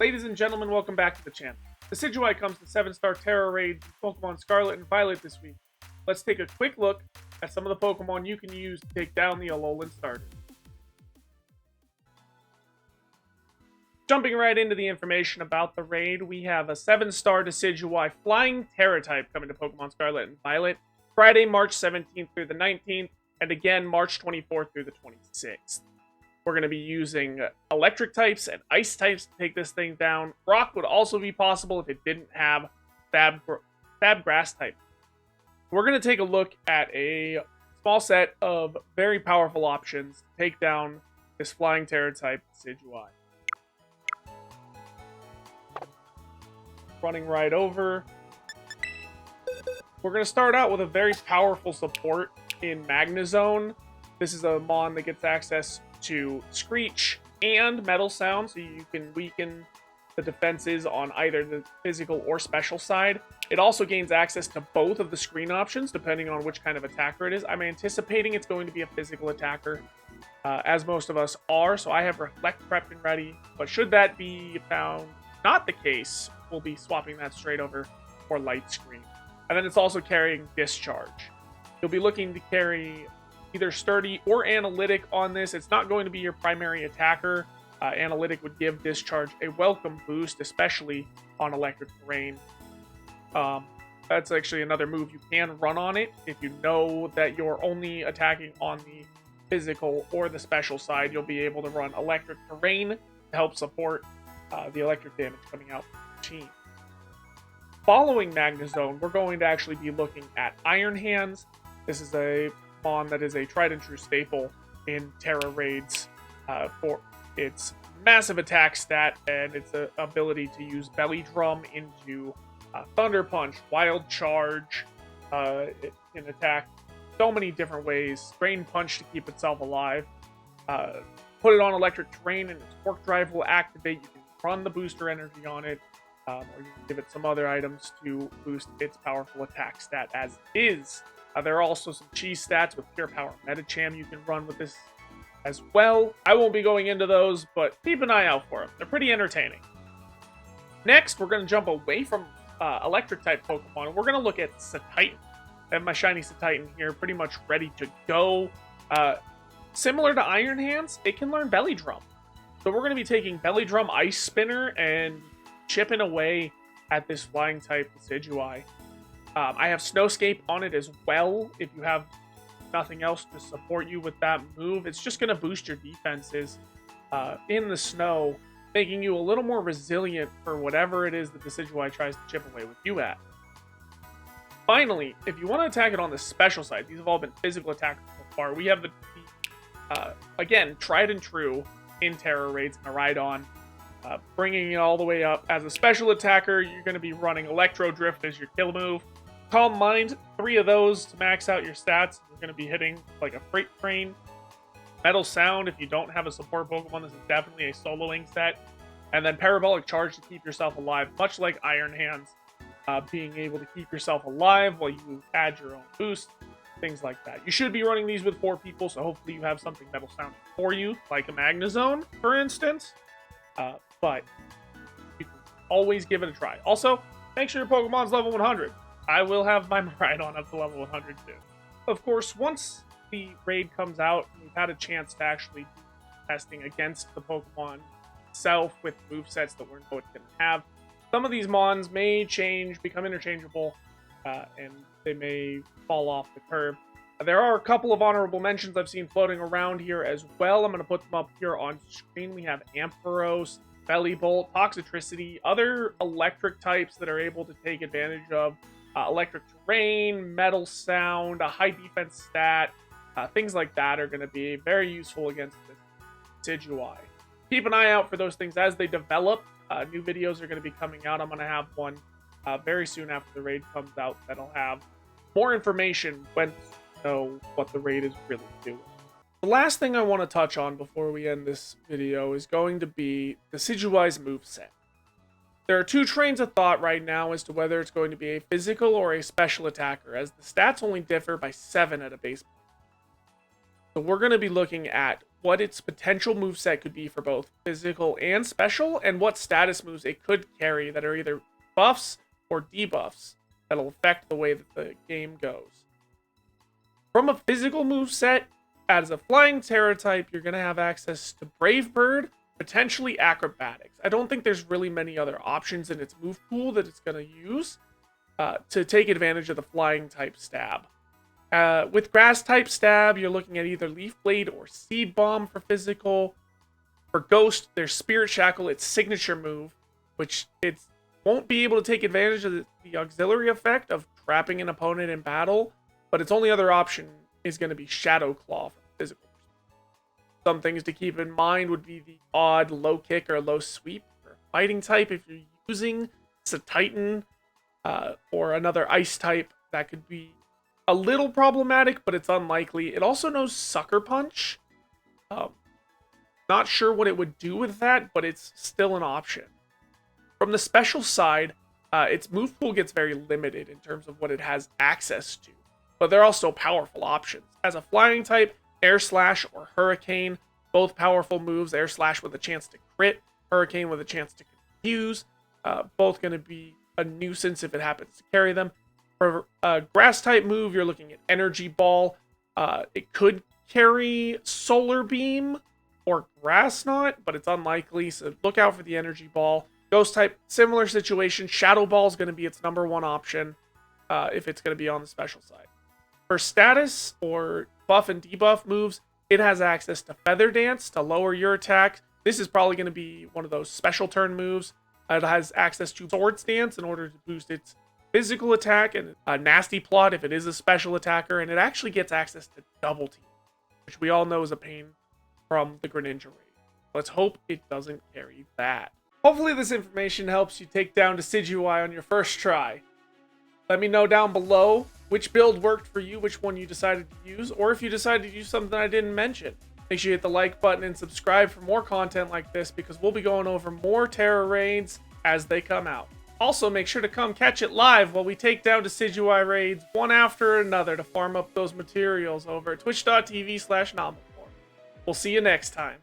Ladies and gentlemen, welcome back to the channel. Decidueye comes to 7-star Tera raids Pokemon Scarlet and Violet this week. Let's take a quick look at some of the Pokemon you can use to take down the Alolan starters. Jumping right into the information about the raid, we have a 7-star Decidueye Flying Tera type coming to Pokemon Scarlet and Violet Friday, March 17th through the 19th, and again March 24th through the 26th. We're going to be using electric types and ice types to take this thing down. Rock would also be possible if it didn't have Fab Grass type. We're going to take a look at a small set of very powerful options to take down this Flying Tera type Decidueye. Running right over. We're going to start out with a very powerful support in Magnezone. This is a Mon that gets access to Screech and Metal Sound, so you can weaken the defenses on either the physical or special side. It also gains access to both of the screen options, depending on which kind of attacker it is. I'm anticipating it's going to be a physical attacker, as most of us are, so I have Reflect prepped and ready. But should that be found not the case, we'll be swapping that straight over for Light Screen. And then it's also carrying Discharge. You'll be looking to carry either Sturdy or Analytic on this. It's not going to be your primary attacker. Analytic would give Discharge a welcome boost, especially on Electric Terrain. That's actually another move you can run on it. If you know that you're only attacking on the physical or the special side, you'll be able to run Electric Terrain to help support the electric damage coming out from the team. Following Magnezone, we're going to actually be looking at Iron Hands. This is a Mon that is a tried and true staple in Tera raids for its massive attack stat and its ability to use Belly Drum into Thunder Punch, Wild Charge. It can attack so many different ways. Drain Punch to keep itself alive. Put it on Electric Terrain and its Torque Drive will activate. You can run the booster energy on it, or you can give it some other items to boost its powerful attack stat as is. There are also some cheese stats with Pure Power Metacham you can run with this as well. I won't be going into those, but keep an eye out for them. They're pretty entertaining. Next, we're going to jump away from Electric-type Pokemon, and we're going to look at Cetitan. I have my shiny Cetitan here pretty much ready to go. Similar to Iron Hands, it can learn Belly Drum. So we're going to be taking Belly Drum, Ice Spinner, and chipping away at this Flying-type Decidueye. I have Snowscape on it as well. If you have nothing else to support you with that move, it's just going to boost your defenses in the snow, making you a little more resilient for whatever it is that Decidueye tries to chip away with you at. Finally, if you want to attack it on the special side, these have all been physical attacks so far. We have the again, tried and true in Tera raids, Miraidon. Bringing it all the way up. As a special attacker, you're going to be running Electro Drift as your kill move. Calm Mind, 3 of those to max out your stats. You're going to be hitting like a freight train. Metal Sound, if you don't have a support Pokemon, this is definitely a soloing set. And then Parabolic Charge to keep yourself alive, much like Iron Hands. Being able to keep yourself alive while you add your own boost, things like that. You should be running these with 4 people, so hopefully you have something Metal Sound for you, like a Magnezone, for instance. But you can always give it a try. Also, make sure your Pokemon's level 100. I will have my Miraidon up to level 100 too. Of course, once the raid comes out, we've had a chance to actually do testing against the Pokemon itself with movesets that we're going to have. Some of these Mons may change, become interchangeable, and they may fall off the curve. There are a couple of honorable mentions I've seen floating around here as well. I'm going to put them up here on screen. We have Ampharos, Bellibolt, Toxicity, other electric types that are able to take advantage of Electric Terrain, Metal Sound, a high defense stat. Things like that are going to be very useful against this Decidueye. Keep an eye out for those things as they develop. New videos are going to be coming out. I'm going to have one very soon after the raid comes out that'll have more information when you know what the raid is really doing. The last thing I want to touch on before we end this video is going to be Decidueye's moveset. There are 2 trains of thought right now as to whether it's going to be a physical or a special attacker, as the stats only differ by 7 at a base point. So we're going to be looking at what its potential moveset could be for both physical and special, and what status moves it could carry that are either buffs or debuffs that'll affect the way that the game goes. From a physical moveset, as a flying Tera type, you're going to have access to Brave Bird, potentially Acrobatics. I don't think there's really many other options in its move pool that it's going to use to take advantage of the flying type stab. With grass type stab, you're looking at either Leaf Blade or Seed Bomb for physical. For Ghost, there's Spirit Shackle, its signature move, which it won't be able to take advantage of the auxiliary effect of trapping an opponent in battle, but its only other option is going to be Shadow Claw for physical. Some things to keep in mind would be the odd low kick or low sweep for fighting type. If you're using Titan or another ice type, that could be a little problematic, but it's unlikely. It also knows Sucker Punch. Not sure what it would do with that, but it's still an option. From the special side, its move pool gets very limited in terms of what it has access to, but they're also powerful options. As a flying type, Air Slash or Hurricane, both powerful moves. Air Slash with a chance to crit, Hurricane with a chance to confuse. Both going to be a nuisance if it happens to carry them. For a grass type move, you're looking at Energy Ball. It could carry Solar Beam or Grass Knot, but it's unlikely, so look out for the Energy Ball. Ghost type, similar situation. Shadow Ball is going to be its #1 option if it's going to be on the special side. For status or buff and debuff moves, it has access to Feather Dance to lower your attack. This is probably going to be one of those special turn moves. It has access to Sword Stance in order to boost its physical attack, and a Nasty Plot if it is a special attacker, and it actually gets access to Double Team, which we all know is a pain from the Greninja raid. Let's hope it doesn't carry that. Hopefully this information helps you take down Decidueye on your first try. Let me know down below which build worked for you, which one you decided to use, or if you decided to use something I didn't mention. Make sure you hit the like button and subscribe for more content like this, because we'll be going over more Tera raids as they come out. Also, make sure to come catch it live while we take down Decidueye raids one after another to farm up those materials over at twitch.tv/Nomalform. We'll see you next time.